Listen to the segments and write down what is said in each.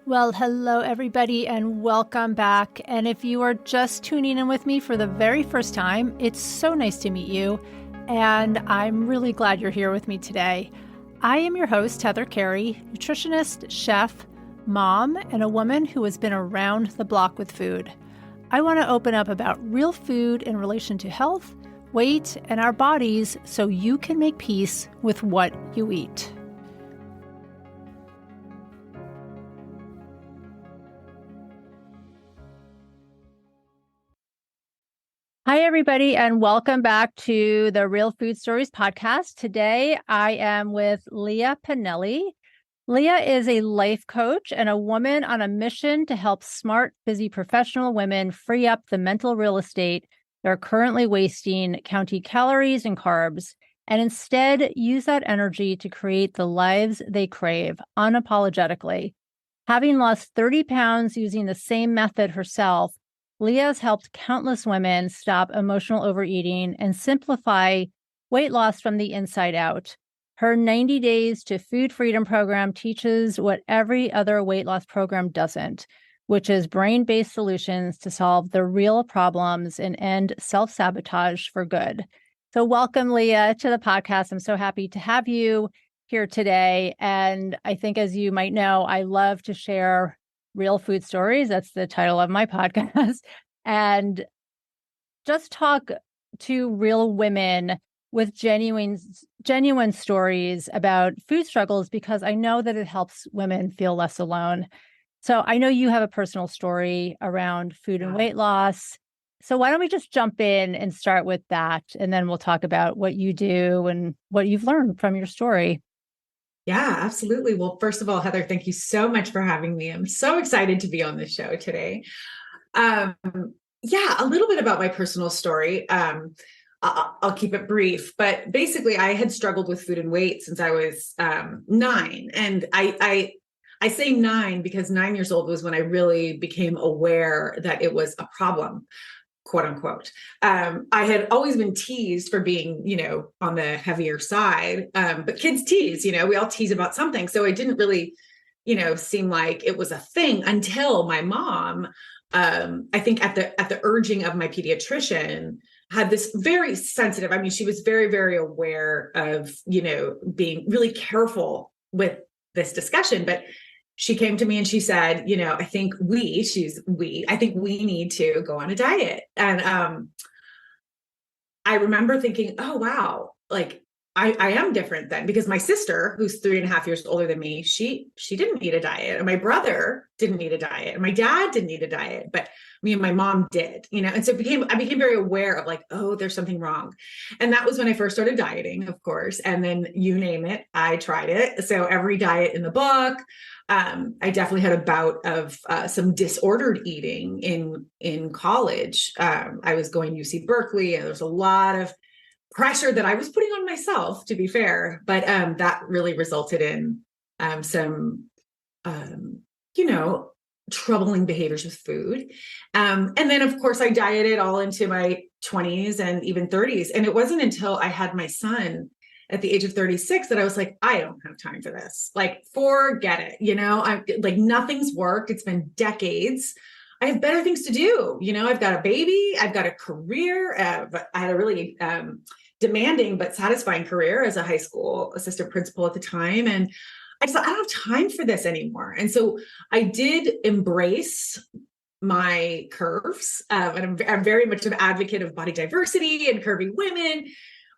Well, hello, everybody, and welcome back. And if you are just tuning in with me for the very first time, it's so nice to meet you. And I'm really glad you're here with me today. I am your host, Heather Carey, nutritionist, chef, mom, and a woman who has been around the block with food. I want to open up about real food in relation to health, weight, and our bodies so you can make peace with what you eat. Hi, everybody, and welcome back to the Real Food Stories podcast. Today, I am with Lia Pinelli. Lia is a life coach and a woman on a mission to help smart, busy professional women free up the mental real estate they're currently wasting counting calories and carbs, and instead use that energy to create the lives they crave unapologetically. Having lost 30 pounds using the same method herself, Lia has helped countless women stop emotional overeating and simplify weight loss from the inside out. Her 90 Days to Food Freedom program teaches what every other weight loss program doesn't, which is brain-based solutions to solve the real problems and end self-sabotage for good. So welcome, Lia, to the podcast. I'm so happy to have you here today. And I think, as you might know, I love to share real food stories. That's the title of my podcast. And just talk to real women with genuine stories about food struggles, because I know that it helps women feel less alone. So I know you have a personal story around food and weight loss. So why don't we just jump in and start with that, and then we'll talk about what you do and what you've learned from your story. Yeah, absolutely. Well, first of all, Heather, thank you so much for having me. I'm so excited to be on the show today. Yeah, a little bit about my personal story. I'll keep it brief, but basically I had struggled with food and weight since I was 9. And I say 9 because 9 years old was when I really became aware that it was a problem, quote unquote. I had always been teased for being, on the heavier side. But kids tease, we all tease about something. So it didn't really, seem like it was a thing until my mom, I think at the urging of my pediatrician, had this very sensitive, she was very, very aware of, being really careful with this discussion, but she came to me and she said, I think I think we need to go on a diet. And I remember thinking, oh, wow, like I am different then, because my sister, who's 3.5 years older than me, she didn't need a diet. And my brother didn't need a diet. And my dad didn't need a diet, but me and my mom did, and so I became very aware of like, oh, there's something wrong. And that was when I first started dieting, of course. And then you name it, I tried it. So every diet in the book. I definitely had a bout of some disordered eating in college. I was going UC Berkeley, and there was a lot of pressure that I was putting on myself, to be fair. But that really resulted in some, troubling behaviors with food. And then, of course, I dieted all into my 20s and even 30s. And it wasn't until I had my son at the age of 36 that I was like, I don't have time for this. Like, forget it. I'm like, nothing's worked. It's been decades. I have better things to do. I've got a baby, I've got a career. But I had a really demanding but satisfying career as a high school assistant principal at the time. And I just thought, I don't have time for this anymore. And so I did embrace my curves. And I'm very much an advocate of body diversity and curvy women.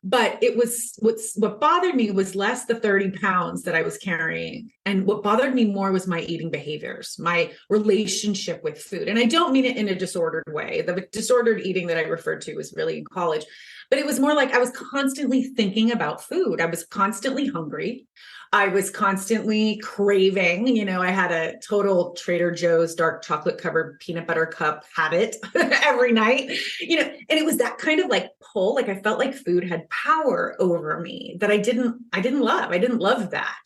But it was what bothered me was less the 30 pounds that I was carrying. And what bothered me more was my eating behaviors, my relationship with food. And I don't mean it in a disordered way. The disordered eating that I referred to was really in college, but it was more like I was constantly thinking about food. I was constantly hungry. I was constantly craving, I had a total Trader Joe's dark chocolate covered peanut butter cup habit every night, and it was that kind of like pull, like I felt like food had power over me that I didn't love. I didn't love that.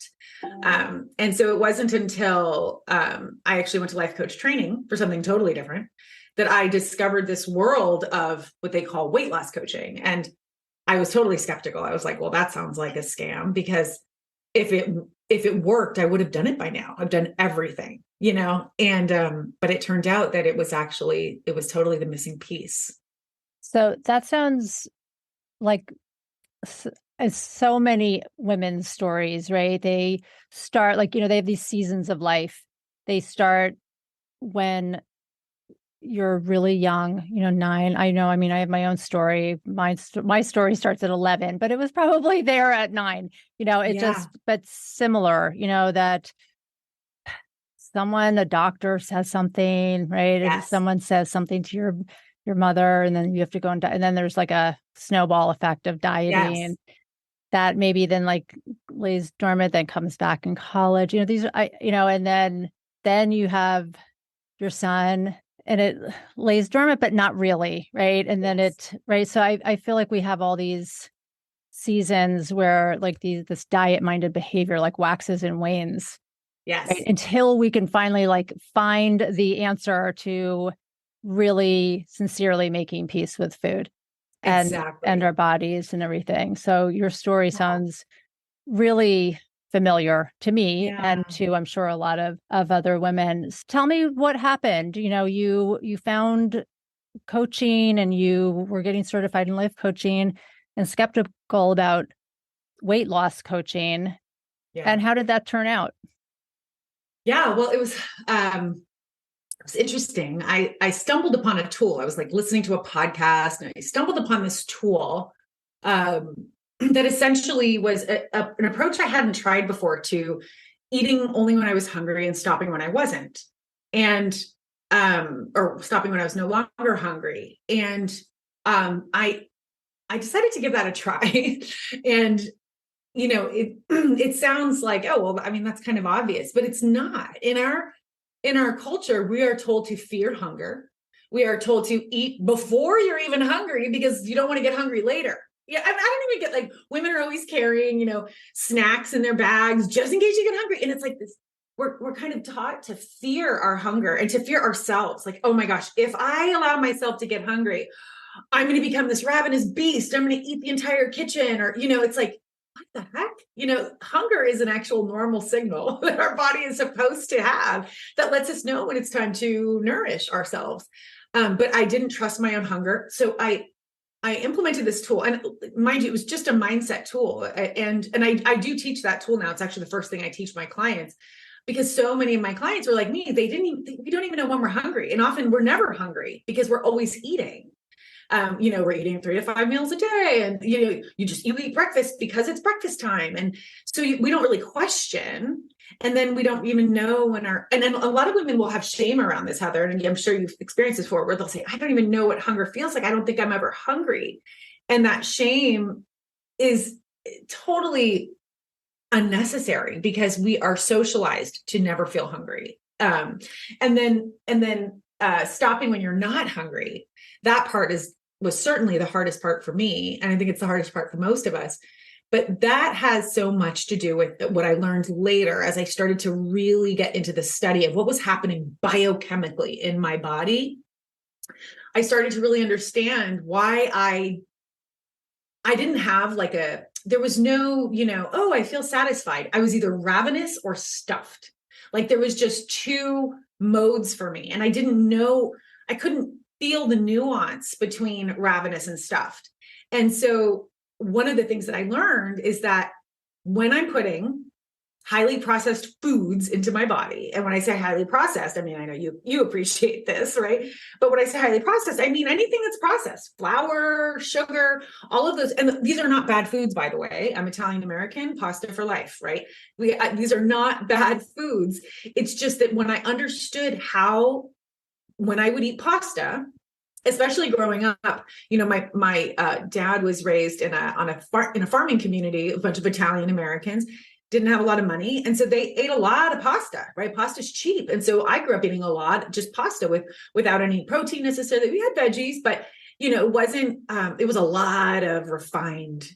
And so it wasn't until I actually went to life coach training for something totally different that I discovered this world of what they call weight loss coaching. And I was totally skeptical. I was like, well, that sounds like a scam, because if it worked, I would have done it by now. I've done everything. but it turned out that it was totally the missing piece. So that sounds like as so many women's stories, right? They start like, they have these seasons of life. They start when you're really young, 9. I know, I mean, I have my own story. My story starts at 11, but it was probably there at 9. But similar, that a doctor says something, right? And Yes. someone says something to your mother, and then you have to go and and then there's like a snowball effect of Yes. dieting that maybe then like lays dormant, then comes back in college. These are and then you have your son and it lays dormant, but not really, right? And then Yes. right. So I feel like we have all these seasons where like this diet minded behavior like waxes and wanes, right? Yes. Until we can finally like find the answer to really sincerely making peace with food and our Exactly. bodies and everything. So your story Yeah. sounds really familiar to me and Yeah. to I'm sure a lot of other women. Tell me what happened. You found coaching and you were getting certified in life coaching and skeptical about weight loss coaching. Yeah. And how did that turn out? Yeah. Well, it was interesting. I stumbled upon a tool. I was like listening to a podcast and I stumbled upon this tool um, that essentially was an approach I hadn't tried before to eating only when I was hungry and stopping when I wasn't, and or stopping when I was no longer hungry. And I decided to give that a try. And it sounds like, oh well, I mean that's kind of obvious, but it's not. In our culture, we are told to fear hunger. We are told to eat before you're even hungry because you don't want to get hungry later. Yeah, I don't even get like women are always carrying, snacks in their bags just in case you get hungry. And it's like this, we're kind of taught to fear our hunger and to fear ourselves. Like, oh my gosh, if I allow myself to get hungry, I'm going to become this ravenous beast. I'm going to eat the entire kitchen. Or, it's like, what the heck? Hunger is an actual normal signal that our body is supposed to have that lets us know when it's time to nourish ourselves. But I didn't trust my own hunger. So I implemented this tool, and mind you, it was just a mindset tool. And I do teach that tool now. It's actually the first thing I teach my clients, because so many of my clients are like me. We don't even know when we're hungry. And often we're never hungry because we're always eating. We're eating 3 to 5 meals a day, and you eat breakfast because it's breakfast time, and so we don't really question. And then we don't even know and then a lot of women will have shame around this, Heather, and I'm sure you've experienced this before, where they'll say, I don't even know what hunger feels like. I don't think I'm ever hungry. And that shame is totally unnecessary because we are socialized to never feel hungry. And then stopping when you're not hungry, that part was certainly the hardest part for me, and I think it's the hardest part for most of us. But that has so much to do with what I learned later as I started to really get into the study of what was happening biochemically in my body. I started to really understand why I didn't have there was no, oh, I feel satisfied. I was either ravenous or stuffed. Like there was just two modes for me. And I couldn't feel the nuance between ravenous and stuffed. And so one of the things that I learned is that when I'm putting highly processed foods into my body, and when I say highly processed, I mean, I know you appreciate this, right? But when I say highly processed, I mean anything that's processed: flour, sugar, all of those. And these are not bad foods, by the way. I'm Italian American, pasta for life, right? These are not bad foods. It's just that when I understood when I would eat pasta, especially growing up, my dad was raised in a farming community, a bunch of Italian Americans, didn't have a lot of money. And so they ate a lot of pasta, right? Pasta's cheap. And so I grew up eating a lot, just pasta without any protein necessarily. We had veggies, but it wasn't, it was a lot of refined,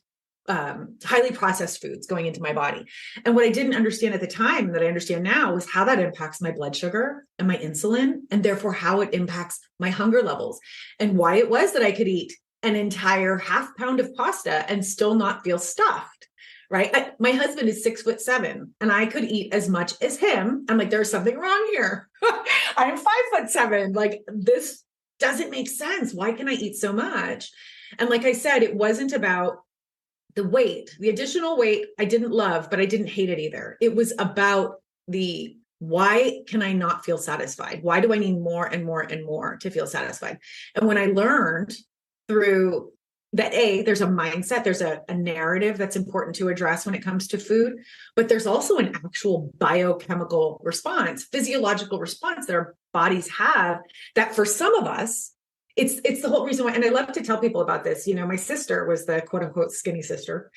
highly processed foods going into my body. And what I didn't understand at the time that I understand now was how that impacts my blood sugar and my insulin, and therefore how it impacts my hunger levels, and why it was that I could eat an entire half pound of pasta and still not feel stuffed. right? My husband is 6'7" and I could eat as much as him. I'm like, there's something wrong here. I'm 5'7". Like, this doesn't make sense. Why can I eat so much? And like I said, it wasn't about the weight, the additional weight I didn't love, but I didn't hate it either. It was about the why can I not feel satisfied? Why do I need more and more and more to feel satisfied? And when I learned through that, there's a mindset, there's a narrative that's important to address when it comes to food, but there's also an actual biochemical response, physiological response that our bodies have that for some of us, it's the whole reason why. And I love to tell people about this. You know, my sister was the quote unquote skinny sister.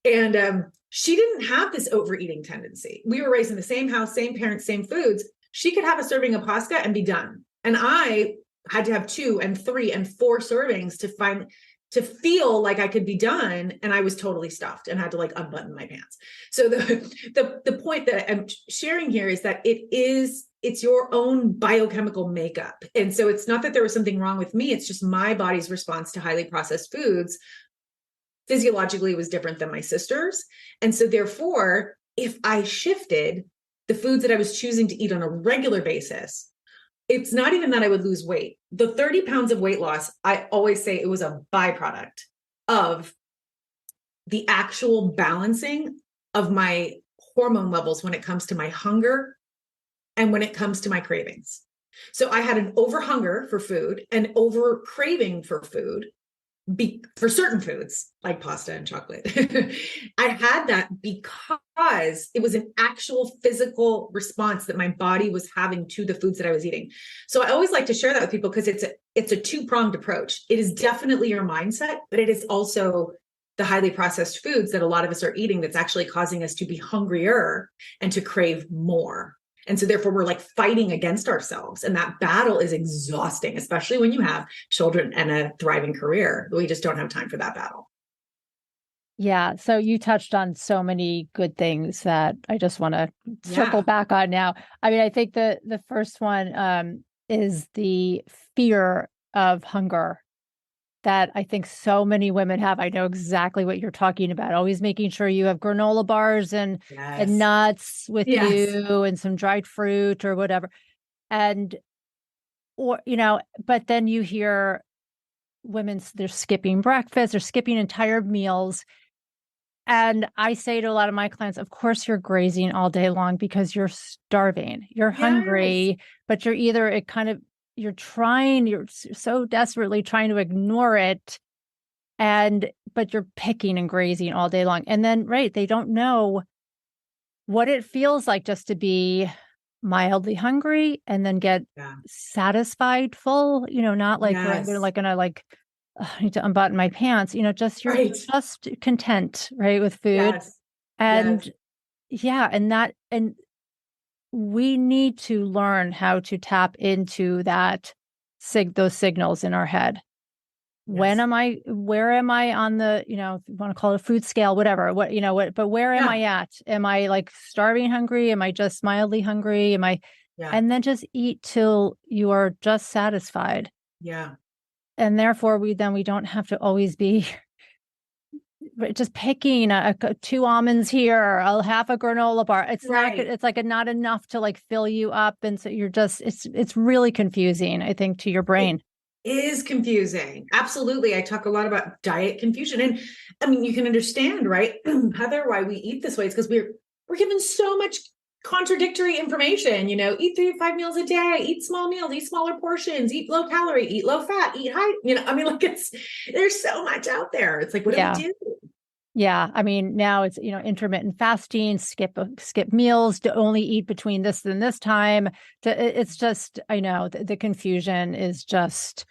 And she didn't have this overeating tendency. We were raised in the same house, same parents, same foods. She could have a serving of pasta and be done. And I had to have 2 and 3 and 4 servings to feel like I could be done. And I was totally stuffed and had to like unbutton my pants. So the point that I'm sharing here is that it's your own biochemical makeup. And so it's not that there was something wrong with me. It's just my body's response to highly processed foods physiologically was different than my sister's. And so therefore, if I shifted the foods that I was choosing to eat on a regular basis, it's not even that I would lose weight. The 30 pounds of weight loss, I always say it was a byproduct of the actual balancing of my hormone levels when it comes to my hunger and when it comes to my cravings. So I had an over hunger for food and over craving for food for certain foods like pasta and chocolate. I had that because it was an actual physical response that my body was having to the foods that I was eating. So I always like to share that with people because it's a two-pronged approach. It is definitely your mindset, but it is also the highly processed foods that a lot of us are eating that's actually causing us to be hungrier and to crave more. And so therefore we're like fighting against ourselves. And that battle is exhausting, especially when you have children and a thriving career. We just don't have time for that battle. Yeah. So you touched on so many good things that I just want to circle back on now. I mean, I think the first one is the fear of hunger that I think so many women have. I know exactly what you're talking about. Always making sure you have granola bars and nuts with you and some dried fruit or whatever. And, or, you know, but then you hear women, they're skipping breakfast, they're skipping entire meals. And I say to a lot of my clients, of course you're grazing all day long because you're starving, you're hungry, but you're so desperately trying to ignore it. But you're picking and grazing all day long. And then, they don't know what it feels like just to be mildly hungry and then get satisfied, full, not like they're like gonna I need to unbutton my pants, just you're just content, with food. And and we need to learn how to tap into those signals in our head. Where am I on the, if you want to call it a food scale, whatever, but where am I at? Am I like starving hungry? Am I just mildly hungry? And then just eat till you are just satisfied. Yeah. And therefore we don't have to always be just picking 2 almonds here, half a granola bar. It's not enough to like fill you up. And so you're just, it's really confusing, I think, to your brain. It is confusing. Absolutely. I talk a lot about diet confusion. And I mean, you can understand, right, Heather, why we eat this way. It's because we're given so much contradictory information, eat 3 to 5 meals a day, eat small meals, eat smaller portions, eat low calorie, eat low fat, eat high, I mean, there's so much out there. It's like, what do we do? Yeah. I mean, now it's, intermittent fasting, skip meals, to only eat between this and this time. It's just, I know the confusion is just,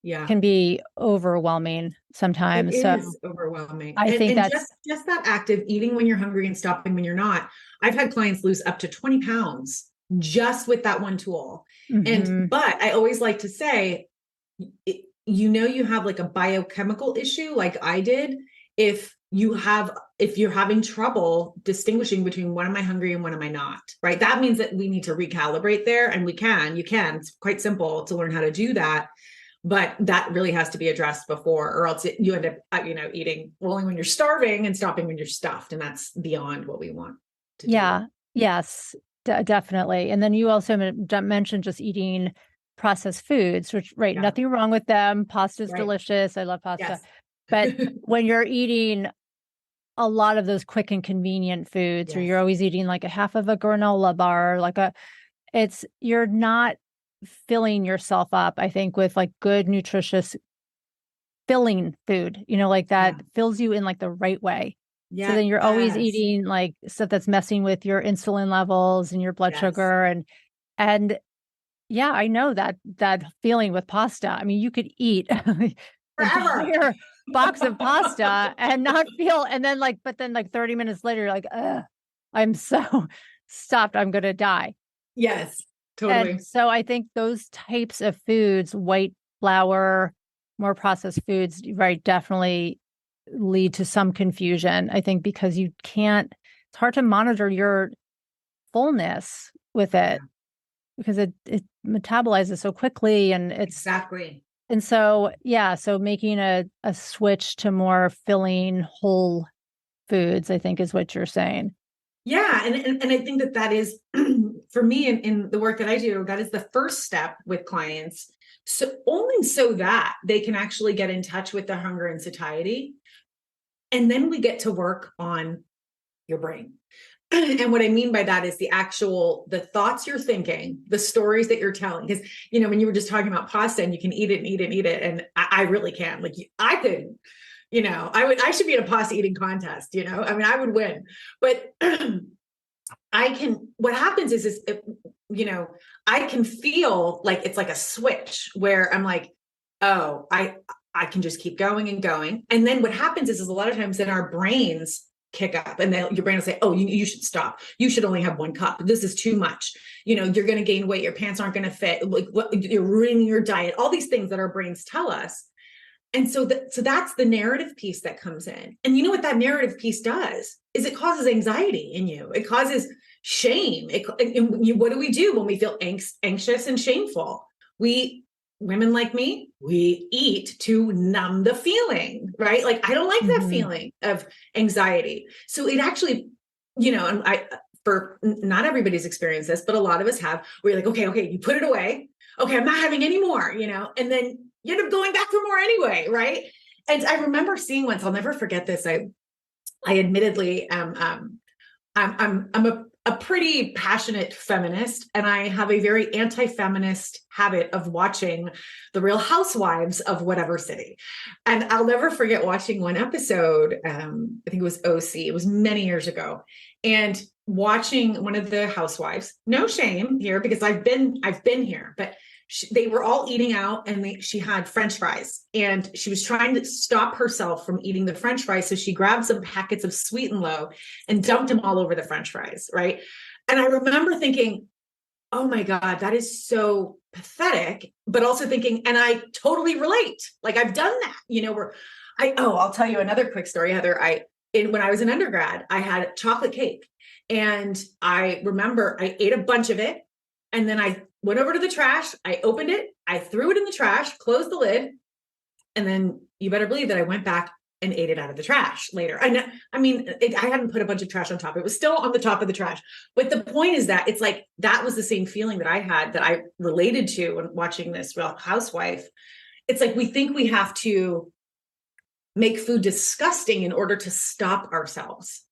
can be overwhelming sometimes. It is overwhelming. I think that's just that act of eating when you're hungry and stopping when you're not. I've had clients lose up to 20 pounds just with that one tool. Mm-hmm. But I always like to say, you have like a biochemical issue like I did. If you're having trouble distinguishing between when am I hungry and when am I not, right? That means that we need to recalibrate there, and you can, it's quite simple to learn how to do that. but that really has to be addressed before, or else you end up, eating only when you're starving and stopping when you're stuffed. And that's beyond what we want to do. Yeah. Yes, definitely. And then you also mentioned just eating processed foods, which, right, Yeah. nothing wrong with them. Pasta's Right. delicious. I love pasta. Yes. But when you're eating a lot of those quick and convenient foods, or Yes. you're always eating like a half of a granola bar, you're not filling yourself up, I think, with like good, nutritious, filling food, like that Yeah. fills you in like the right way. So then you're always Yes. eating like stuff that's messing with your insulin levels and your blood Yes. sugar. And yeah, I know that feeling with pasta. I mean, you could eat the Forever. entire box of pasta and not feel, and then but then 30 minutes later, you're like, ugh, I'm so stuffed, I'm gonna die. Yes. And Totally. so I think those types of foods, white flour, more processed foods, right, definitely lead to some confusion. I think because it's hard to monitor your fullness with Yeah. it because it metabolizes so quickly, Exactly. and so yeah, so making a switch to more filling whole foods, I think, is what you're saying. Yeah. And I think that is for me in the work that I do, that is the first step with clients. So only so that they can actually get in touch with their hunger and satiety. And then we get to work on your brain. And what I mean by that is the thoughts you're thinking, the stories that you're telling. Because, when you were just talking about pasta and you can eat it and eat it and eat it. And I really can. Like, I could, I should be in a pasta eating contest, I mean, I would win. But what happens is, I can feel like it's like a switch where I'm like, oh, I can just keep going and going. And then what happens is a lot of times then our brains kick up and then your brain will say, oh, you should stop. You should only have one cup. This is too much. You're going to gain weight. Your pants aren't going to fit. Like, you're ruining your diet. All these things that our brains tell us. And so that's the narrative piece that comes in. And you know what that narrative piece does is it causes anxiety in you. It causes shame. What do we do when we feel anxious and shameful? Women like me, we eat to numb the feeling, right? Like, I don't like that Mhm. feeling of anxiety. So it actually, and for not everybody's experienced this, but a lot of us have, where you're like, okay, you put it away. Okay, I'm not having any more, and then you end up going back for more anyway, right? And I remember seeing once, I'll never forget this. I admittedly am, I'm a pretty passionate feminist, and I have a very anti-feminist habit of watching the Real Housewives of whatever city. And I'll never forget watching one episode. I think it was OC. It was many years ago, and watching one of the housewives. No shame here because I've been here, but they were all eating out, and she had French fries, and she was trying to stop herself from eating the French fries. So she grabbed some packets of Sweet and Low and dumped them all over the French fries. Right. And I remember thinking, oh my God, that is so pathetic, but also thinking, and I totally relate. Like, I've done that, I'll tell you another quick story, Heather. When I was an undergrad, I had chocolate cake, and I remember I ate a bunch of it, and then I went over to the trash. I opened it, I threw it in the trash, closed the lid, and then you better believe that I went back and ate it out of the trash later. I hadn't put a bunch of trash on top. It was still on the top of the trash. But the point is that it's like, that was the same feeling that I had, that I related to when watching this Real Housewife. It's like, we think we have to make food disgusting in order to stop ourselves.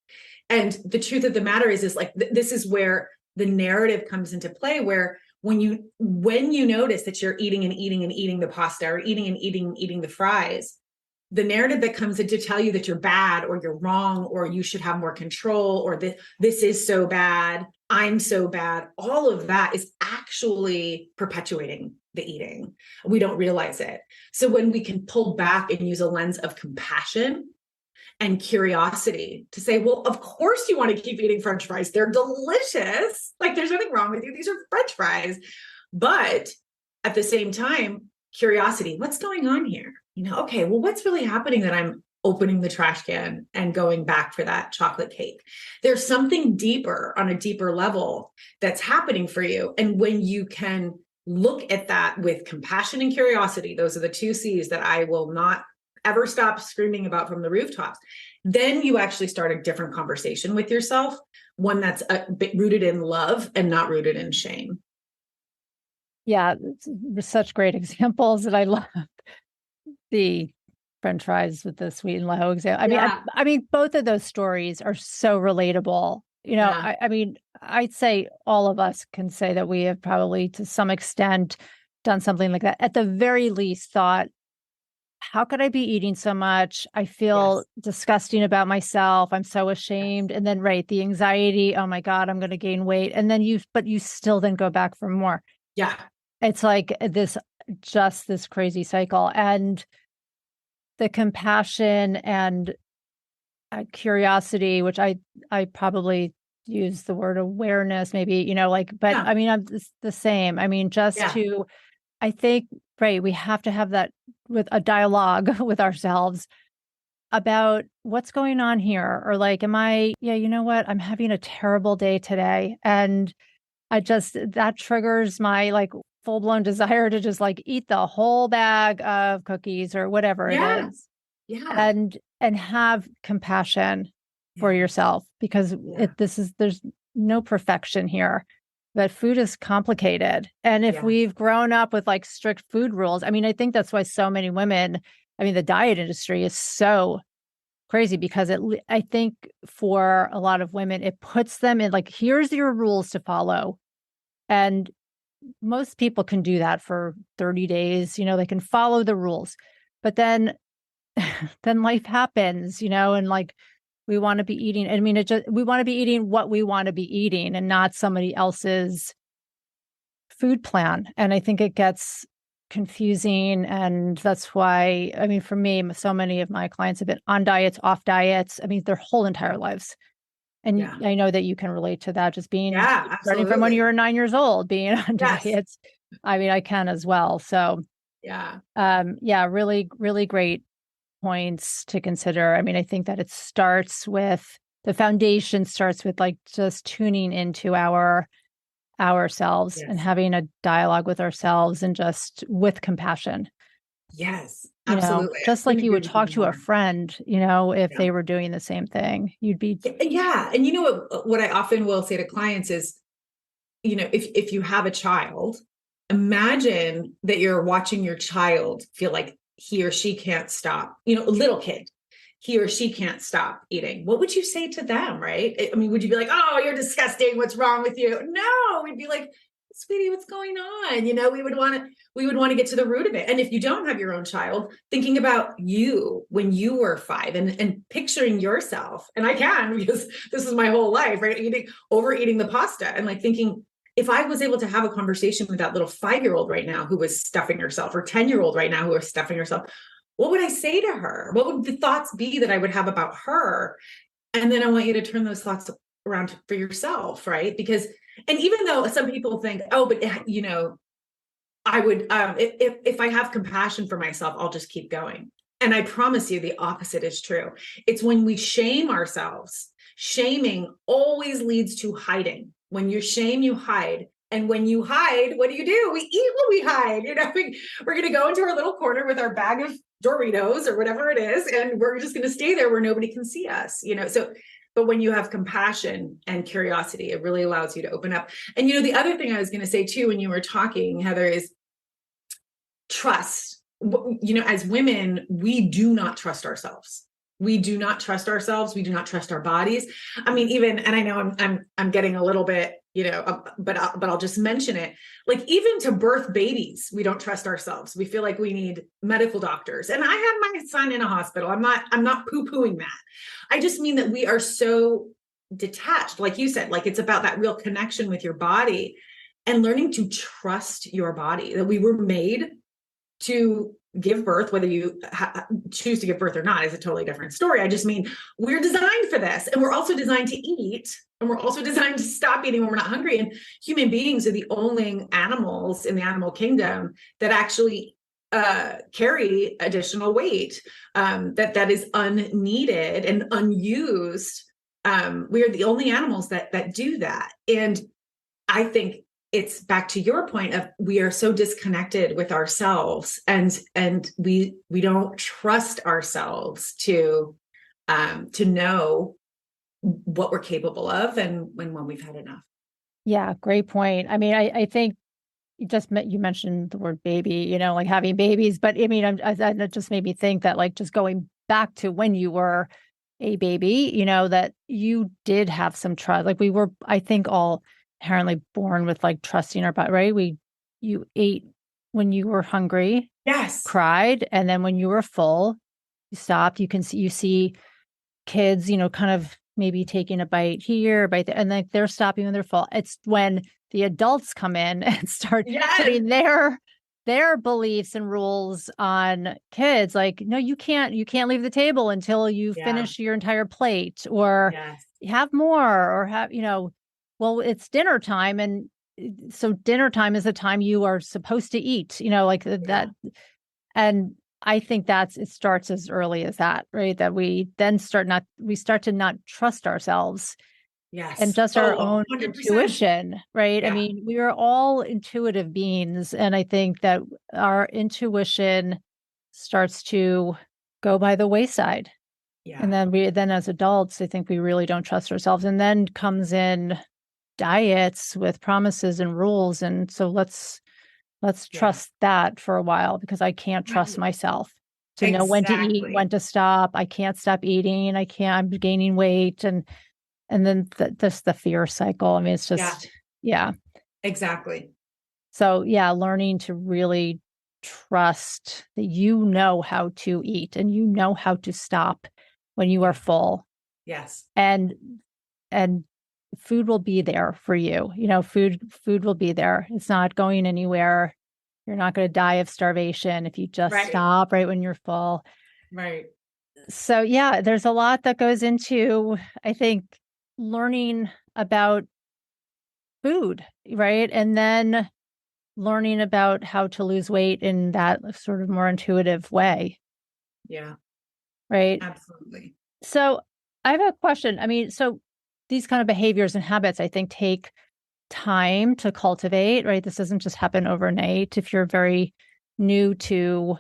And the truth of the matter is like, this is where the narrative comes into play, where when you notice that you're eating and eating and eating the pasta, or eating and eating and eating the fries, the narrative that comes in to tell you that you're bad, or you're wrong, or you should have more control, or this is so bad, I'm so bad, all of that is actually perpetuating the eating. We don't realize it. So when we can pull back and use a lens of compassion and curiosity to say, well, of course you want to keep eating French fries. They're delicious. Like, there's nothing wrong with you. These are French fries. But at the same time, curiosity, what's going on here? Okay, well, what's really happening that I'm opening the trash can and going back for that chocolate cake? There's something deeper, on a deeper level, that's happening for you. And when you can look at that with compassion and curiosity, those are the two C's that I will not ever stop screaming about from the rooftops, then you actually start a different conversation with yourself, one that's a bit rooted in love and not rooted in shame. Yeah, such great examples that I love. The French fries with the sweet and low example. I mean, both of those stories are so relatable. Yeah. I mean, I'd say all of us can say that we have probably to some extent done something like that. At the very least, thought, how could I be eating so much? I feel Yes. disgusting about myself. I'm so Yes. ashamed. And then, right, the anxiety, oh my God, I'm going to gain weight. And then but you still then go back for more. Yeah. It's like this crazy cycle. And the compassion and curiosity, which I probably use the word awareness, maybe, but Yeah. I mean, I'm the same. I mean, Yeah. I think, right, we have to have that with a dialogue with ourselves about what's going on here. Or like, yeah, you know what? I'm having a terrible day today. And that triggers my like full blown desire to just like eat the whole bag of cookies or whatever it Yeah. is. Yeah. And have compassion for Yeah. yourself, because Yeah. there's no perfection here, but food is complicated. And if Yeah. we've grown up with like strict food rules, I mean, I think that's why so many women, I mean, the diet industry is so crazy, because I think for a lot of women, it puts them in like, here's your rules to follow. And most people can do that for 30 days, they can follow the rules. But then life happens, and like we want to be eating. I mean, we want to be eating what we want to be eating and not somebody else's food plan. And I think it gets confusing. And that's why, I mean, for me, so many of my clients have been on diets, off diets, I mean, their whole entire lives. And Yeah. I know that you can relate to that, just being Yeah. starting from when you were Absolutely. 9 years old, being on Yes. diets. I mean, I can as well. So, Yeah. yeah, really, really great points to consider. I mean, I think that the foundation starts with like just tuning into ourselves and Yes. having a dialogue with ourselves, and just with compassion, Yes. Absolutely. I just like couldn't you agree would with you talk to a more. friend, if Yeah. they were doing the same thing, you'd be, Yeah. And you know what I often will say to clients is, if you have a child, imagine that you're watching your child feel like he or she can't stop, a little kid, he or she can't stop eating. What would you say to them, right? I mean, would you be like, oh, you're disgusting, what's wrong with you? No, we'd be like, sweetie, what's going on? We would want to get to the root of it. And if you don't have your own child, thinking about you when you were 5 and picturing yourself, and I can, because this is my whole life, right? Overeating the pasta, and like thinking, if I was able to have a conversation with that little 5-year-old right now who was stuffing herself, or 10-year-old right now who was stuffing herself, what would I say to her? What would the thoughts be that I would have about her? And then I want you to turn those thoughts around for yourself, right? Because, and even though some people think, oh, but I would, if I have compassion for myself, I'll just keep going. And I promise you the opposite is true. It's when we shame ourselves. Shaming always leads to hiding. When you shame, you hide. And when you hide, what do? We eat what we hide. We're going to go into our little corner with our bag of Doritos or whatever it is, and we're just going to stay there where nobody can see us. So, but when you have compassion and curiosity, it really allows you to open up. And the other thing I was going to say too, when you were talking, Heather, is trust. As women, we do not trust ourselves. We do not trust ourselves. We do not trust our bodies. I mean, even, and I know I'm getting a little bit, but I'll just mention it. Like, even to birth babies, we don't trust ourselves. We feel like we need medical doctors. And I had my son in a hospital. I'm not poo-pooing that. I just mean that we are so detached, like you said, like it's about that real connection with your body and learning to trust your body, that we were made to give birth. Whether you choose to give birth or not is a totally different story. I just mean, we're designed for this, and we're also designed to eat, and we're also designed to stop eating when we're not hungry. And human beings are the only animals in the animal kingdom that actually carry additional weight, that is unneeded and unused. We are the only animals that do that. And I think it's back to your point of we are so disconnected with ourselves, and we don't trust ourselves to know what we're capable of, and when we've had enough. Yeah, great point. I mean, I think you mentioned the word baby, like having babies, but I mean, that just made me think that like just going back to when you were a baby, that you did have some trust. Like we were, I think, all inherently born with like trusting our body, right? You ate when you were hungry, Yes. cried, and then when you were full, you stopped. You see kids, kind of maybe taking a bite here, a bite there, and like they're stopping when they're full. It's when the adults come in and start putting their beliefs and rules on kids. Like, no, you can't leave the table until you finish your entire plate, or have more, or have, well, it's dinner time. And so dinner time is the time you are supposed to eat, like that. And I think it starts as early as that, right? That we then start to not trust ourselves. Yes. And just our own 100%. intuition, right? I mean, we are all intuitive beings. And I think that our intuition starts to go by the wayside. Yeah. And then as adults, I think we really don't trust ourselves. And then comes in diets with promises and rules. And so let's trust that for a while, because I can't trust myself to know when to eat, when to stop. I can't stop eating. I'm gaining weight. And then the fear cycle. I mean, it's just, Exactly. So learning to really trust that you know how to eat and you know how to stop when you are full. Yes. And food will be there for you. Food will be there. It's not going anywhere. You're not going to die of starvation if you just stop right when you're full. Right. So there's a lot that goes into, I think, learning about food, right? And then learning about how to lose weight in that sort of more intuitive way. Yeah. Right. Absolutely. So I have a question. I mean, so these kind of behaviors and habits, I think, take time to cultivate, right? This doesn't just happen overnight. If you're very new to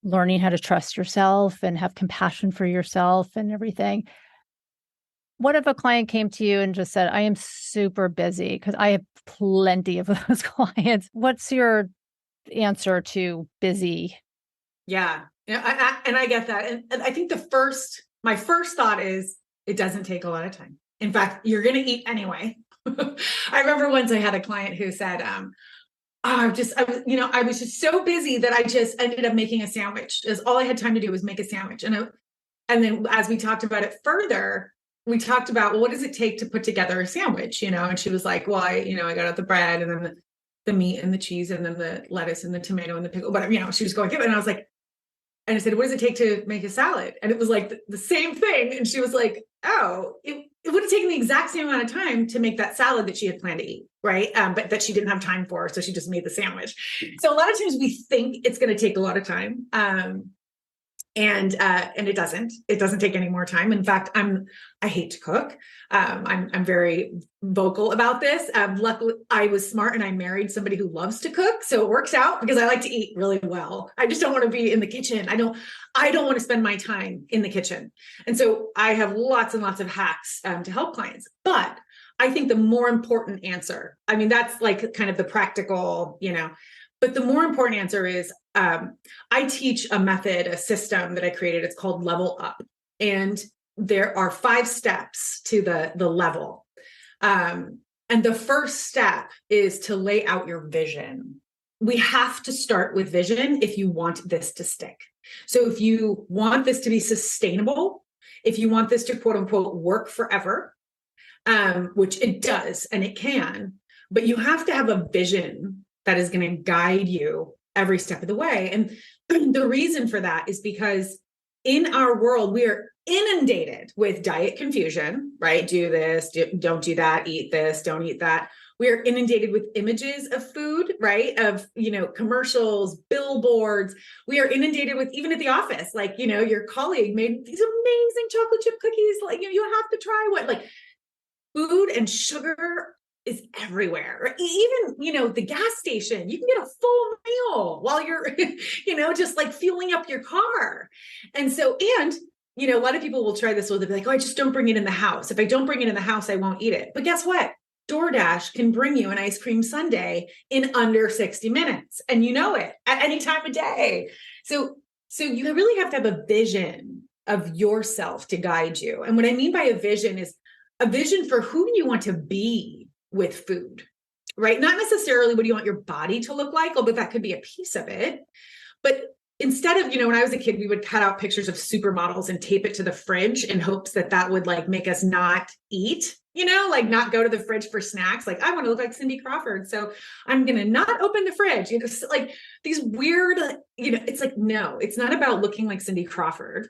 learning how to trust yourself and have compassion for yourself and everything. What if a client came to you and just said, I am super busy? Because I have plenty of those clients. What's your answer to busy? Yeah. And I get that. And I think my first thought is it doesn't take a lot of time. In fact, you're going to eat anyway. I remember once I had a client who said, I was just so busy that I just ended up making a sandwich. As all I had time to do was make a sandwich. And then as we talked about it further, we talked about, well, what does it take to put together a sandwich? And she was like, well, I got out the bread and then the meat and the cheese and then the lettuce and the tomato and the pickle. But, she was going through it. And I was like, and I said, what does it take to make a salad? And it was like the same thing. And she was like, oh, it would have taken the exact same amount of time to make that salad that she had planned to eat. Right. But that she didn't have time for. So she just made the sandwich. So a lot of times we think it's going to take a lot of time. And it doesn't take any more time. In fact, I hate to cook. I'm very vocal about this. Luckily I was smart and I married somebody who loves to cook. So it works out because I like to eat really well. I just don't want to be in the kitchen. I don't want to spend my time in the kitchen. And so I have lots and lots of hacks to help clients, but I think the more important answer, I mean, that's like kind of the practical, but the more important answer is, I teach a method, a system that I created. It's called Level Up. And there are 5 steps to the level. And the first step is to lay out your vision. We have to start with vision if you want this to stick. So if you want this to be sustainable, if you want this to quote unquote work forever, which it does and it can, but you have to have a vision that is going to guide you every step of the way. And the reason for that is because in our world, we are inundated with diet confusion, right? Do this, don't do that, eat this, don't eat that. We are inundated with images of food, right? Of, commercials, billboards. We are inundated with, even at the office, like, your colleague made these amazing chocolate chip cookies. Like, you have to try one. Like, food and sugar is everywhere. Right? Even, the gas station, you can get a full meal while you're, just like fueling up your car. And so, a lot of people will try this. They'll be like, oh, I just don't bring it in the house. If I don't bring it in the house, I won't eat it. But guess what? DoorDash can bring you an ice cream sundae in under 60 minutes. And you know it at any time of day. So you really have to have a vision of yourself to guide you. And what I mean by a vision is a vision for who you want to be with food, right? Not necessarily what do you want your body to look like, although that could be a piece of it. But instead of, when I was a kid, we would cut out pictures of supermodels and tape it to the fridge in hopes that would like make us not eat, like not go to the fridge for snacks. Like, I want to look like Cindy Crawford, so I'm going to not open the fridge. Like these weird, it's like, no, it's not about looking like Cindy Crawford.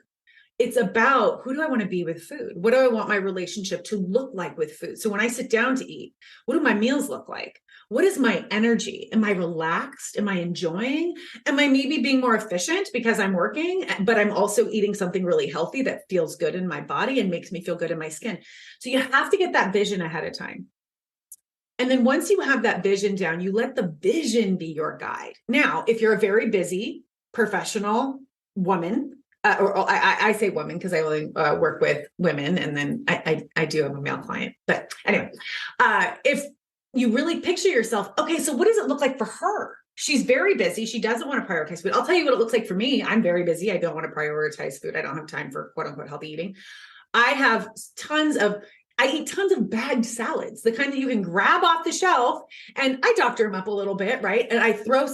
It's about who do I want to be with food? What do I want my relationship to look like with food? So when I sit down to eat, what do my meals look like? What is my energy? Am I relaxed? Am I enjoying? Am I maybe being more efficient because I'm working, but I'm also eating something really healthy that feels good in my body and makes me feel good in my skin? So you have to get that vision ahead of time. And then once you have that vision down, you let the vision be your guide. Now, if you're a very busy professional woman, I say woman because I only work with women, and then I do have a male client. But anyway, if you really picture yourself, okay, so what does it look like for her? She's very busy. She doesn't want to prioritize food. I'll tell you what it looks like for me. I'm very busy. I don't want to prioritize food. I don't have time for quote unquote healthy eating. I eat tons of bagged salads, the kind that you can grab off the shelf, and I doctor them up a little bit, right? And I throw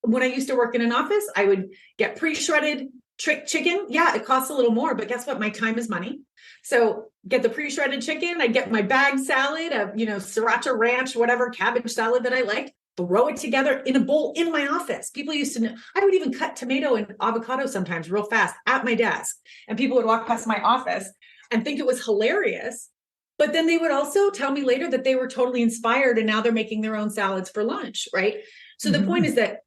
when I used to work in an office, I would get pre-shredded chicken. Yeah, it costs a little more, but guess what? My time is money. So get the pre-shredded chicken. I get my bagged salad of, sriracha ranch, whatever cabbage salad that I like, throw it together in a bowl in my office. People used to know, I would even cut tomato and avocado sometimes real fast at my desk. And people would walk past my office and think it was hilarious. But then they would also tell me later that they were totally inspired and now they're making their own salads for lunch, right? So the point is that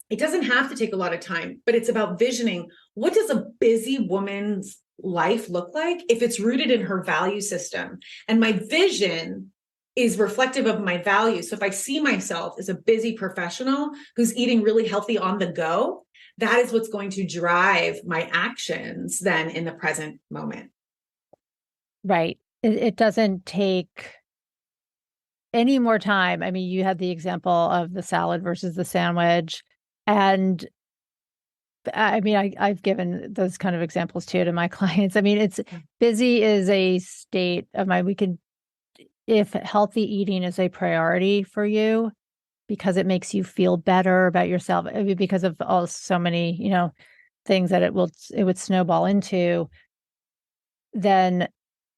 it doesn't have to take a lot of time, but it's about visioning. What does a busy woman's life look like if it's rooted in her value system? And my vision is reflective of my values. So if I see myself as a busy professional who's eating really healthy on the go, that is what's going to drive my actions then in the present moment. Right. It doesn't take any more time. I mean, you had the example of the salad versus the sandwich. And I mean, I've given those kind of examples too to my clients. I mean, it's busy is a state of mind. If healthy eating is a priority for you because it makes you feel better about yourself, I mean, because of so many, things that it would snowball into, then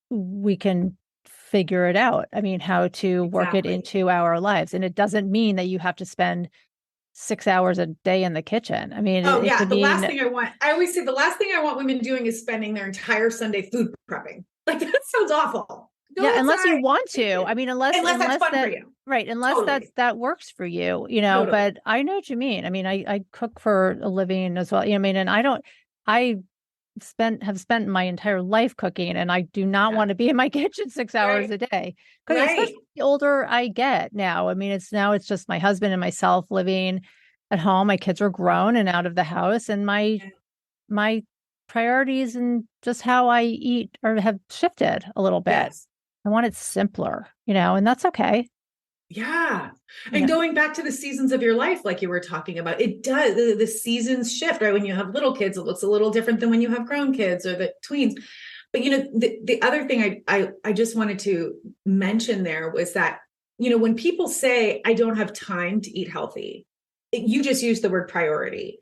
we can figure it out. I mean, how to work it into our lives. And it doesn't mean that you have to spend 6 hours a day in the kitchen. I mean, last thing I always say the last thing I want women doing is spending their entire Sunday food prepping. Like that sounds awful. Unless you want to. I mean, unless that's fun for you. Right. Unless totally. that works for you, Totally. But I know what you mean. I mean, I cook for a living as well. And I have spent my entire life cooking, and I do not want to be in my kitchen 6 hours a day. Because especially the older I get now, I mean, it's just my husband and myself living at home. My kids are grown and out of the house, and my priorities and just how I eat have shifted a little bit. Yes. I want it simpler, and that's okay. Yeah. And going back to the seasons of your life, like you were talking about, it does, the seasons shift, right? When you have little kids, it looks a little different than when you have grown kids or the tweens. But, the other thing I just wanted to mention there was that, when people say, I don't have time to eat healthy, you just use the word priority.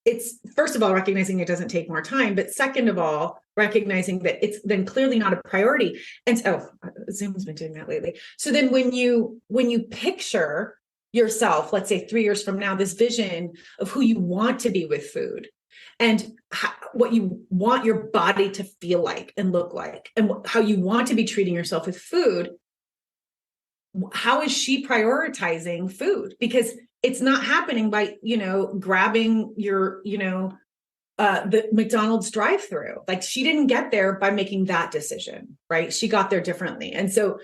It's first of all, recognizing it doesn't take more time, but second of all, recognizing that it's then clearly not a priority. And so Zoom's been doing that lately. So then when you picture yourself, let's say 3 years from now, this vision of who you want to be with food and what you want your body to feel like and look like, and how you want to be treating yourself with food, how is she prioritizing food? Because it's not happening by, grabbing your, the McDonald's drive-through. Like she didn't get there by making that decision, right? She got there differently. And so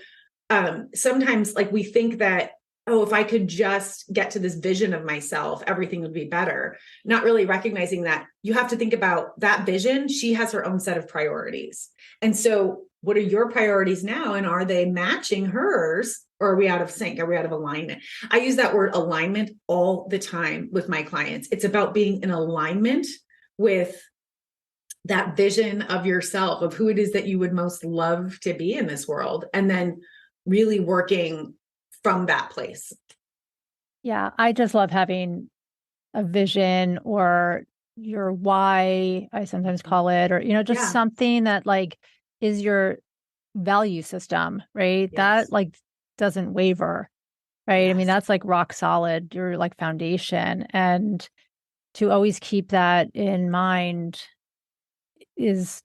sometimes like we think that, oh, if I could just get to this vision of myself, everything would be better. Not really recognizing that you have to think about that vision. She has her own set of priorities. And so what are your priorities now? And are they matching hers? Or are we out of sync? Are we out of alignment? I use that word alignment all the time with my clients. It's about being in alignment with that vision of yourself, of who it is that you would most love to be in this world. And then really working from that place. Yeah, I just love having a vision, or your why, I sometimes call it, or, just something that like is your value system, right? Yes. That like doesn't waver, right? Yes. I mean, that's like rock solid, your like foundation. And to always keep that in mind is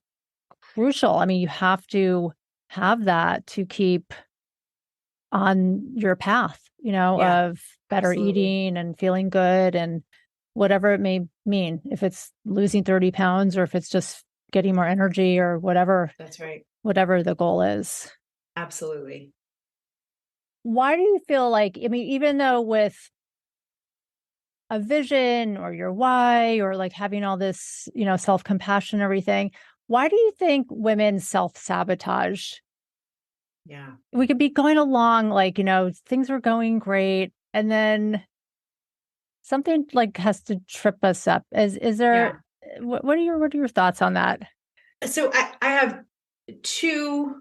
crucial. I mean, you have to have that to keep on your path, of better absolutely. eating and feeling good and whatever it may mean. If it's losing 30 pounds or if it's just getting more energy or whatever. That's right. Whatever the goal is. Absolutely. Why do you feel like, I mean, even though with a vision or your why or like having all this, self-compassion and everything, why do you think women self-sabotage? Yeah. We could be going along like, things are going great, and then something like has to trip us up. Is there what are your thoughts on that? So I have two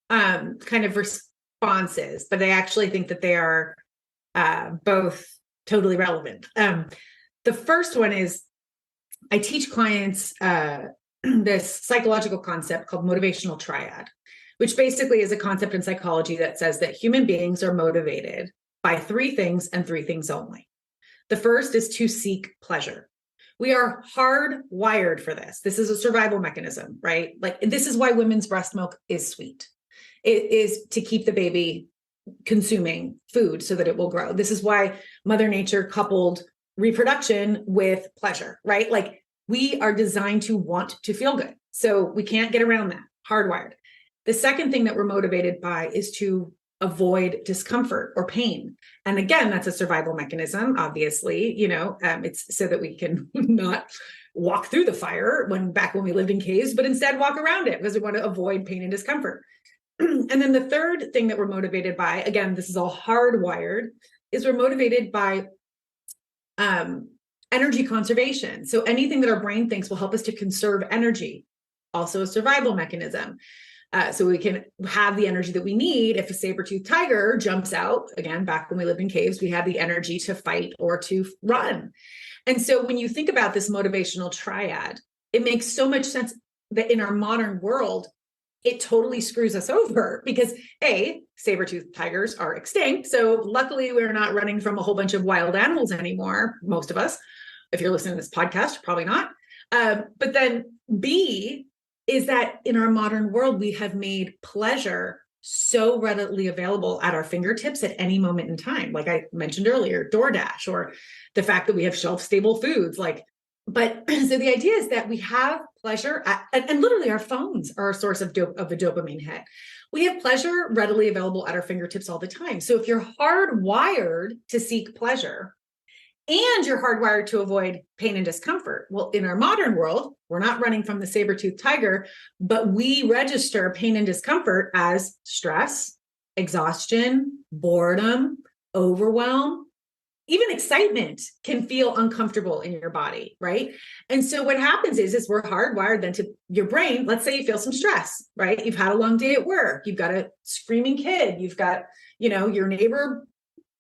kind of responses, but I actually think that they are both totally relevant. The first one is I teach clients this psychological concept called motivational triad, which basically is a concept in psychology that says that human beings are motivated by three things and three things only. The first is to seek pleasure. We are hardwired for this. This is a survival mechanism, right? Like, this is why women's breast milk is sweet. It is to keep the baby consuming food so that it will grow. This is why Mother Nature coupled reproduction with pleasure, right? Like, we are designed to want to feel good. So we can't get around that. Hardwired. The second thing that we're motivated by is to avoid discomfort or pain. And again, that's a survival mechanism, obviously, it's so that we can not walk through the fire back when we lived in caves, but instead walk around it because we want to avoid pain and discomfort. And then the third thing that we're motivated by, again, this is all hardwired, is we're motivated by energy conservation. So anything that our brain thinks will help us to conserve energy, also a survival mechanism. So we can have the energy that we need. If a saber-toothed tiger jumps out, again, back when we lived in caves, we had the energy to fight or to run. And so when you think about this motivational triad, it makes so much sense that in our modern world, it totally screws us over because saber-toothed tigers are extinct. So luckily we're not running from a whole bunch of wild animals anymore. Most of us, if you're listening to this podcast, probably not. But then B is that in our modern world, we have made pleasure so readily available at our fingertips at any moment in time. Like I mentioned earlier, DoorDash, or the fact that we have shelf-stable foods. But so the idea is that we have pleasure and literally our phones are a source of a dopamine hit. We have pleasure readily available at our fingertips all the time. So if you're hardwired to seek pleasure and you're hardwired to avoid pain and discomfort, well, in our modern world, we're not running from the saber-toothed tiger, but we register pain and discomfort as stress, exhaustion, boredom, overwhelm. Even excitement can feel uncomfortable in your body, right? And so what happens is we're hardwired then to your brain. Let's say you feel some stress, right? You've had a long day at work. You've got a screaming kid. You've got, your neighbor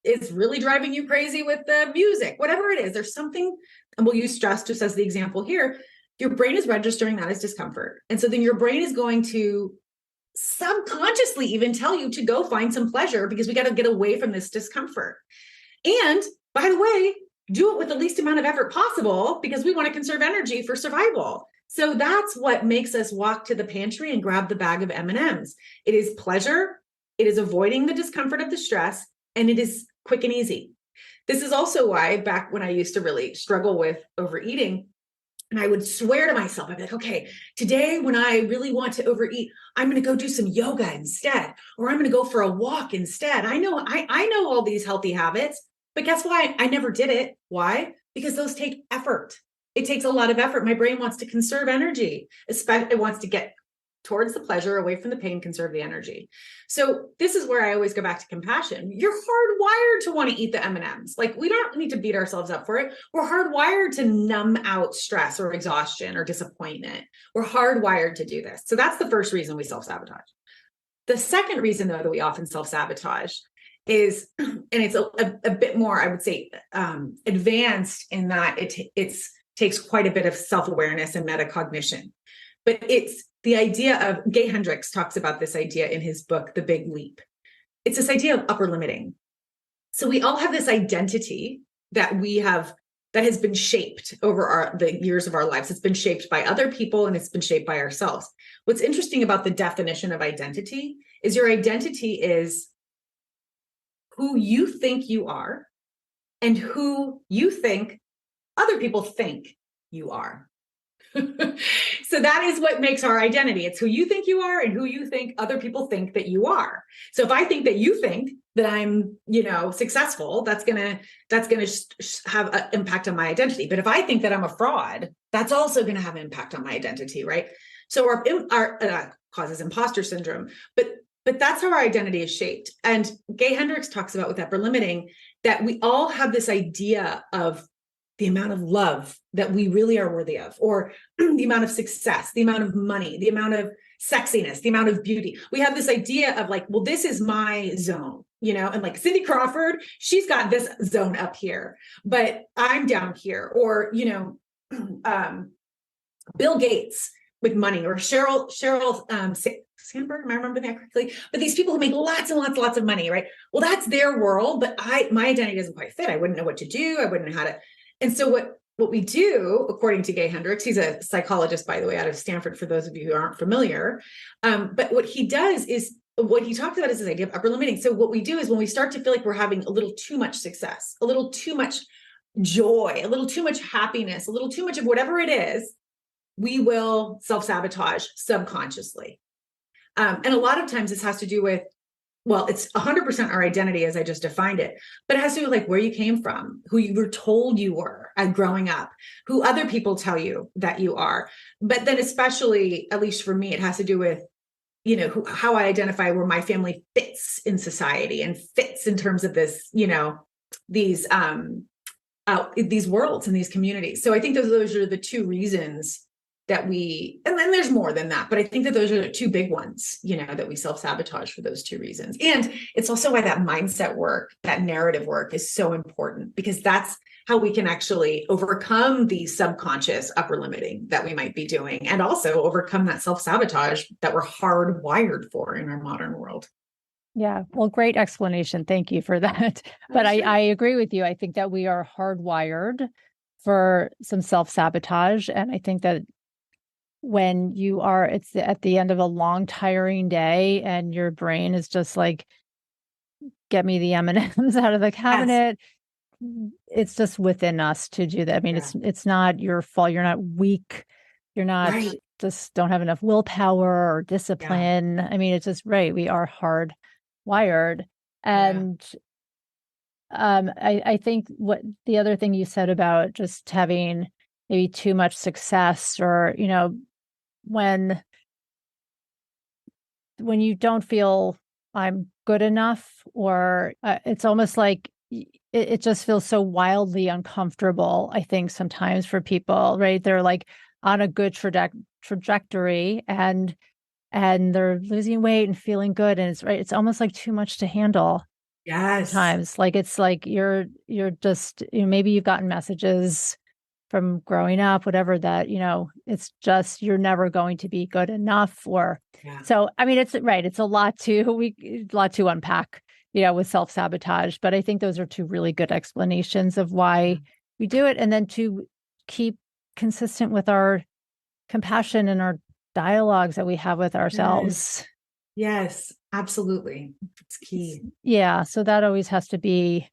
is really driving you crazy with the music, whatever it is. There's something, and we'll use stress just as the example here. Your brain is registering that as discomfort. And so then your brain is going to subconsciously even tell you to go find some pleasure because we got to get away from this discomfort. And by the way, do it with the least amount of effort possible because we want to conserve energy for survival. So that's what makes us walk to the pantry and grab the bag of M&Ms. It is pleasure. It is avoiding the discomfort of the stress, and it is quick and easy. This is also why back when I used to really struggle with overeating, And I would swear to myself, I'd be like, okay, today when I really want to overeat, I'm going to go do some yoga instead, or I'm going to go for a walk instead. I know all these healthy habits, but guess why? I never did it. Why? Because those take effort. It takes a lot of effort. My brain wants to conserve energy, especially it wants to get towards the pleasure, away from the pain, conserve the energy. So this is where I always go back to compassion. You're hardwired to want to eat the M&Ms. Like, we don't need to beat ourselves up for it. We're hardwired to numb out stress or exhaustion or disappointment. We're hardwired to do this. So that's the first reason we self-sabotage. The second reason, though, that we often self-sabotage is, and it's a bit more, I would say, advanced in that it takes quite a bit of self-awareness and metacognition. But it's the idea of, Gay Hendricks talks about this idea in his book, The Big Leap. It's this idea of upper limiting. So we all have this identity that we have that has been shaped over the years of our lives. It's been shaped by other people and it's been shaped by ourselves. What's interesting about the definition of identity is your identity is who you think you are and who you think other people think you are. So that is what makes our identity. It's who you think you are and who you think other people think that you are. So if I think that you think that I'm, successful, that's going to have an impact on my identity. But if I think that I'm a fraud, that's also going to have an impact on my identity, right? So our causes imposter syndrome, but that's how our identity is shaped. And Gay Hendricks talks about with upper limiting that we all have this idea of the amount of love that we really are worthy of, or the amount of success, the amount of money, the amount of sexiness, the amount of beauty. We have this idea of like, well, this is my zone, and like Cindy Crawford, she's got this zone up here, but I'm down here. Or, Bill Gates with money, or Sheryl Sandberg, am I remembering that correctly? But these people who make lots and lots of money, right? Well, that's their world, but my identity doesn't quite fit. I wouldn't know what to do. I wouldn't know how to. And so what we do, according to Gay Hendricks, he's a psychologist, by the way, out of Stanford, for those of you who aren't familiar. But what he does is, what he talks about is this idea of upper limiting. So what we do is when we start to feel like we're having a little too much success, a little too much joy, a little too much happiness, a little too much of whatever it is, we will self-sabotage subconsciously. And a lot of times this has to do with, well, it's 100% our identity as I just defined it, but it has to do with like where you came from, who you were told you were growing up, who other people tell you that you are. But then especially, at least for me, it has to do with, how I identify where my family fits in society and fits in terms of this, these worlds and these communities. So I think those are the two reasons that and then there's more than that, but I think that those are the two big ones, that we self-sabotage for those two reasons. And it's also why that mindset work, that narrative work is so important, because that's how we can actually overcome the subconscious upper limiting that we might be doing, and also overcome that self-sabotage that we're hardwired for in our modern world. Yeah. Well, great explanation. Thank you for that. But sure. I agree with you. I think that we are hardwired for some self-sabotage. And I think that when it's at the end of a long, tiring day and your brain is just like, get me the M&Ms out of the cabinet. Yes. It's just within us to do that. I mean, it's not your fault. You're not weak. You're not just don't have enough willpower or discipline. I mean, it's just right. We are hardwired. And I think what the other thing you said about just having maybe too much success, or, when you don't feel I'm good enough, or it's almost like it just feels so wildly uncomfortable, I think, sometimes for people, right? They're like on a good trajectory and they're losing weight and feeling good. And it's almost like too much to handle. Yes. Sometimes, like, it's like you're just, maybe you've gotten messages from growing up, whatever, that, it's just, you're never going to be good enough. Or, so, I mean, it's right. It's a lot to unpack, with self-sabotage, but I think those are two really good explanations of why we do it. And then to keep consistent with our compassion and our dialogues that we have with ourselves. Yes, absolutely. It's key. Yeah. So that always has to be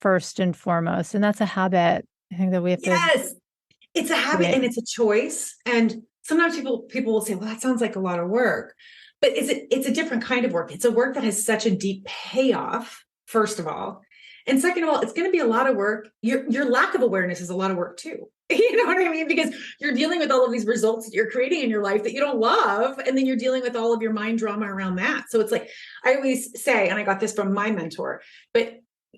first and foremost. And that's a habit, I think, that we have to. Yes. It's a habit and it's a choice. And sometimes people will say, well, that sounds like a lot of work, but it's a different kind of work. It's a work that has such a deep payoff, first of all. And second of all, it's going to be a lot of work. Your lack of awareness is a lot of work too. You know what I mean? Because you're dealing with all of these results that you're creating in your life that you don't love. And then you're dealing with all of your mind drama around that. So it's like, I always say, and I got this from my mentor, but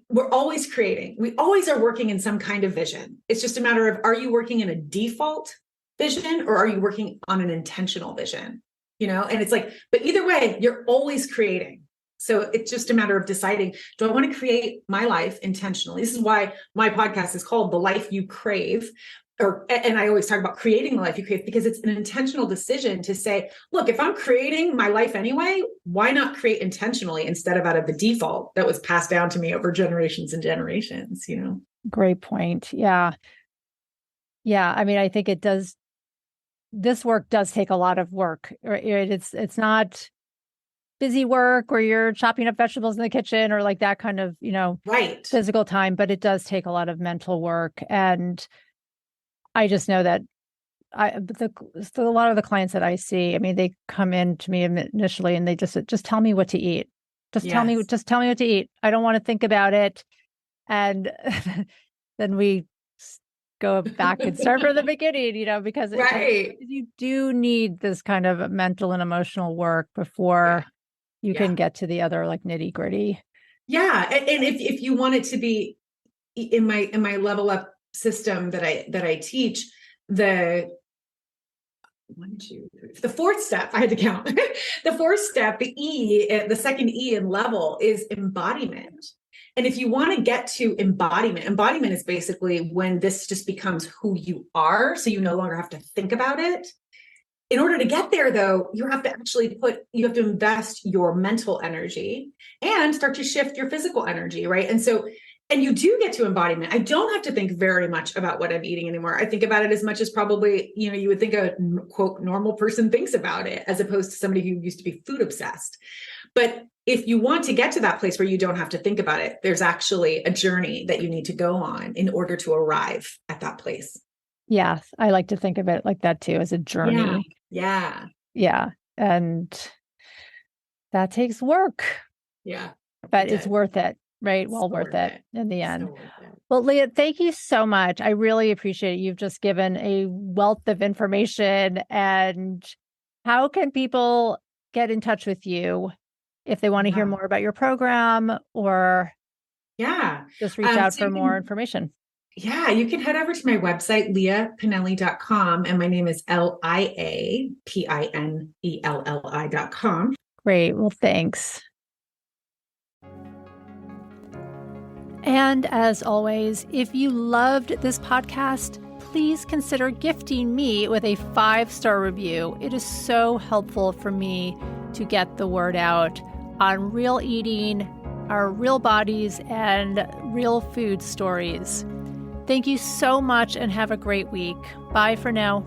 we're always creating. We always are working in some kind of vision. It's just a matter of, are you working in a default vision or are you working on an intentional vision? You know, and it's like, but either way, you're always creating. So it's just a matter of deciding, do I want to create my life intentionally? This is why my podcast is called The Life You Crave. And I always talk about creating the life you crave, because it's an intentional decision to say, look, if I'm creating my life anyway, why not create intentionally instead of out of the default that was passed down to me over generations and generations, you know? Great point. Yeah. Yeah. I mean, I think it does. This work does take a lot of work. It's not busy work where you're chopping up vegetables in the kitchen or like that kind of, Right. physical time, but it does take a lot of mental work. And I just know that a lot of the clients that I see, I mean, they come in to me initially and they just tell me what to eat. Just tell me what to eat. I don't want to think about it. And then we go back and start from the beginning, because you do need this kind of mental and emotional work before you can get to the other like nitty gritty. Yeah. And if you want it to be in my level up system that I teach, the fourth step, I had to count. The fourth step, the second E in level is embodiment. And if you want to get to embodiment is basically when this just becomes who you are. So you no longer have to think about it. In order to get there, though, you have to invest your mental energy and start to shift your physical energy, right? And you do get to embodiment. I don't have to think very much about what I'm eating anymore. I think about it as much as probably, you would think a quote normal person thinks about it, as opposed to somebody who used to be food obsessed. But if you want to get to that place where you don't have to think about it, there's actually a journey that you need to go on in order to arrive at that place. Yes, I like to think of it like that too, as a journey. Yeah. And that takes work. Yeah. But it's worth it, right? Well, worth it in the end. Well, Lia, thank you so much. I really appreciate it. You've just given a wealth of information. And how can people get in touch with you if they want to hear more about your program or just reach out for more information? Yeah, you can head over to my website, liapinelli.com. And my name is LIAPINELLI.com. Great. Well, thanks. And as always, if you loved this podcast, please consider gifting me with a 5-star review. It is so helpful for me to get the word out on real eating, our real bodies, and real food stories. Thank you so much and have a great week. Bye for now.